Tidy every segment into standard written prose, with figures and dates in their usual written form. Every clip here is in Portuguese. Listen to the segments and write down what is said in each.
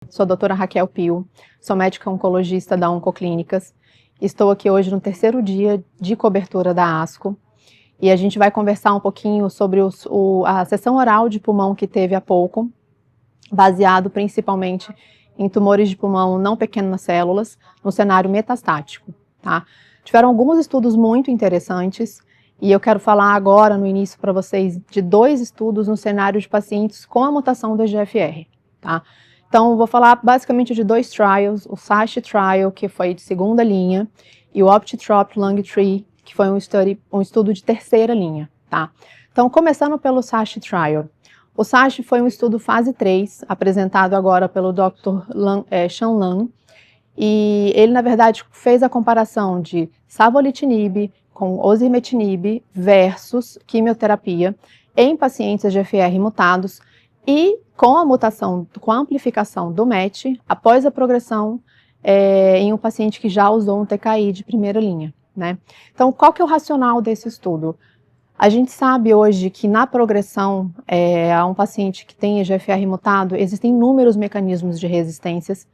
Sou a doutora Raquel Pio, sou médica oncologista da Oncoclínicas. Estou aqui hoje no terceiro dia de cobertura da ASCO e a gente vai conversar um pouquinho sobre a sessão oral de pulmão que teve há pouco, baseado principalmente em tumores de pulmão não pequenas células, no cenário metastático. Tá? Tiveram alguns estudos muito interessantes e eu quero falar agora, no início, para vocês, de 2 estudos no cenário de pacientes com a mutação do EGFR. Tá? Então, eu vou falar basicamente de 2 trials, o SASH Trial, que foi de segunda linha, e o OptiTrop Lung Tree, que foi um estudo de terceira linha. Tá? Então, começando pelo SASH Trial. O SASH foi um estudo fase 3, apresentado agora pelo Dr. Shan Lan, e ele, na verdade, fez a comparação de savolitinib com osimertinib versus quimioterapia em pacientes EGFR mutados e com a mutação, com a amplificação do MET após a progressão em um paciente que já usou um TKI de primeira linha, né? Então, qual que é o racional desse estudo? A gente sabe hoje que na progressão a um paciente que tem EGFR mutado, existem inúmeros mecanismos de resistências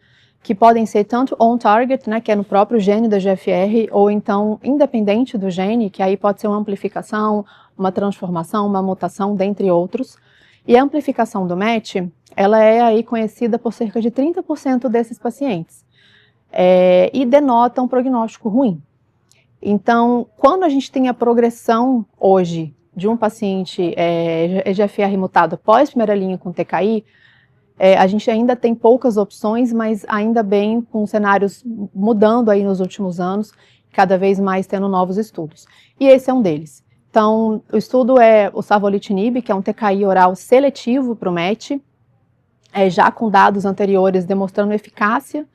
que podem ser tanto on-target, né, que é no próprio gene do EGFR, ou então independente do gene, que aí pode ser uma amplificação, uma transformação, uma mutação, dentre outros. E a amplificação do MET, ela é aí conhecida por cerca de 30% desses pacientes, e denota um prognóstico ruim. Então, quando a gente tem a progressão hoje de um paciente EGFR mutado após primeira linha com TKI, a gente ainda tem poucas opções, mas ainda bem com cenários mudando aí nos últimos anos, cada vez mais tendo novos estudos. E esse é um deles. Então, o estudo é o savolitinib, que é um TKI oral seletivo para o MET, já com dados anteriores demonstrando eficácia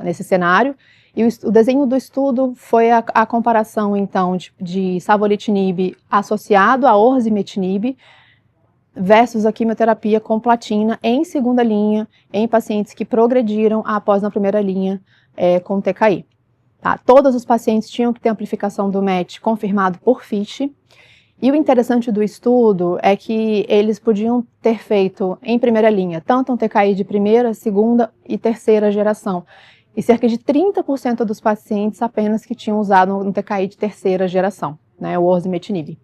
nesse cenário. E o desenho do estudo foi a comparação, então, de savolitinib associado a osimertinib versus a quimioterapia com platina em segunda linha, em pacientes que progrediram após na primeira linha com TKI. Tá? Todos os pacientes tinham que ter amplificação do MET confirmado por FISH, e o interessante do estudo é que eles podiam ter feito em primeira linha tanto um TKI de primeira, segunda e terceira geração, e cerca de 30% dos pacientes apenas que tinham usado um TKI de terceira geração, né, o osimertinib.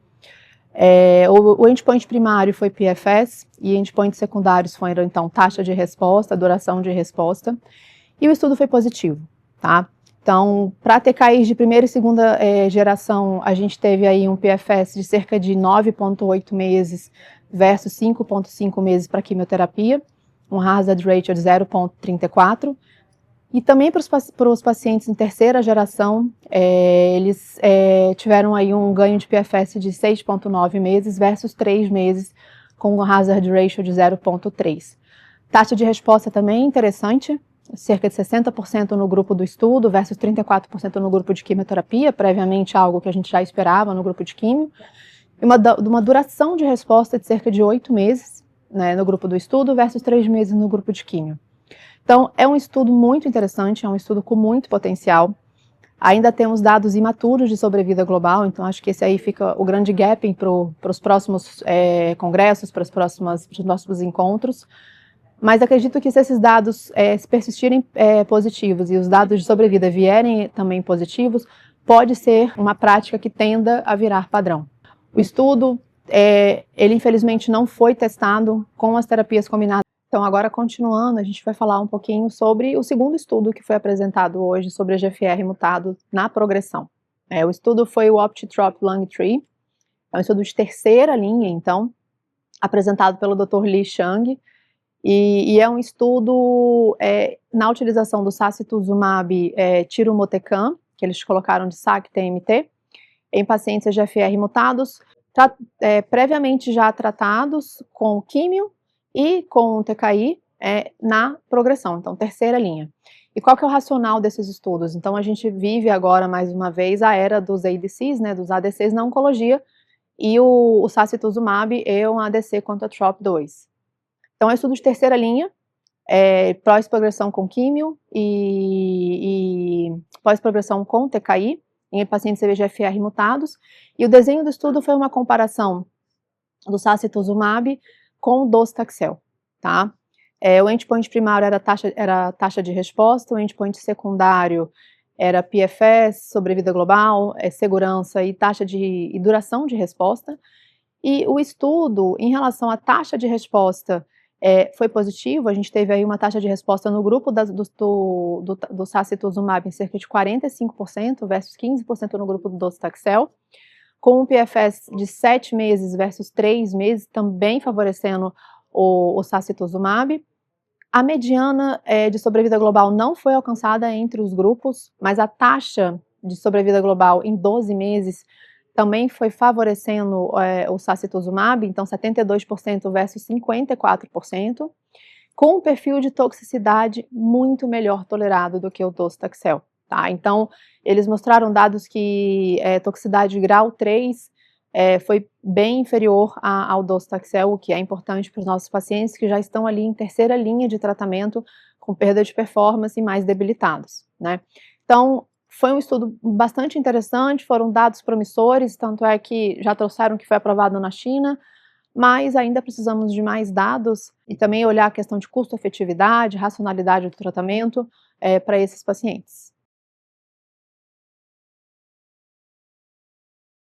O endpoint primário foi PFS e endpoints secundários foram, então, taxa de resposta, duração de resposta, e o estudo foi positivo, tá? Então, para TKIs de primeira e segunda geração, a gente teve aí um PFS de cerca de 9,8 meses versus 5,5 meses para quimioterapia, um hazard ratio de 0,34, e também para os pacientes em terceira geração, eles tiveram aí um ganho de PFS de 6,9 meses versus 3 meses, com um hazard ratio de 0,3. Taxa de resposta também interessante, cerca de 60% no grupo do estudo versus 34% no grupo de quimioterapia, previamente algo que a gente já esperava no grupo de quimio, e uma duração de resposta de cerca de 8 meses, né, no grupo do estudo versus 3 meses no grupo de quimio. Então, é um estudo muito interessante, é um estudo com muito potencial. Ainda temos dados imaturos de sobrevida global, então acho que esse aí fica o grande gap para os próximos congressos, para os próximos encontros. Mas acredito que se esses dados se persistirem positivos e os dados de sobrevida vierem também positivos, pode ser uma prática que tenda a virar padrão. O estudo, ele infelizmente não foi testado com as terapias combinadas. Então, agora continuando, a gente vai falar um pouquinho sobre o segundo estudo que foi apresentado hoje sobre EGFR mutado na progressão. O estudo foi o OptiTrop Lung Tree, é um estudo de terceira linha, então, apresentado pelo Dr. Li Shang, e é um estudo na utilização do sacituzumab tirumotecan, que eles colocaram de SAC-TMT, em pacientes EGFR mutados, previamente já tratados com químio e com o TKI na progressão, então terceira linha. E qual que é o racional desses estudos? Então a gente vive agora mais uma vez a era dos ADCs, né, dos ADCs na oncologia, e o sacituzumab é um ADC contra TROP2. Então é um estudo de terceira linha, pós-progressão com químio e pós-progressão com TKI, em pacientes EGFR mutados, e o desenho do estudo foi uma comparação do sacituzumab com o docetaxel, tá? O endpoint primário era a taxa de resposta, o endpoint secundário era PFS, sobrevida global, segurança e e duração de resposta. E o estudo, em relação à taxa de resposta, foi positivo. A gente teve aí uma taxa de resposta no grupo do sacituzumab em cerca de 45% versus 15% no grupo do docetaxel, com um PFS de 7 meses versus 3 meses, também favorecendo o sacituzumab. A mediana de sobrevida global não foi alcançada entre os grupos, mas a taxa de sobrevida global em 12 meses também foi favorecendo o sacituzumab, então 72% versus 54%, com um perfil de toxicidade muito melhor tolerado do que o docetaxel. Tá? Então, eles mostraram dados que toxicidade grau 3 foi bem inferior ao docetaxel, o que é importante para os nossos pacientes que já estão ali em terceira linha de tratamento, com perda de performance e mais debilitados, né? Então, foi um estudo bastante interessante, foram dados promissores, tanto é que já trouxeram que foi aprovado na China, mas ainda precisamos de mais dados e também olhar a questão de custo-efetividade, racionalidade do tratamento para esses pacientes.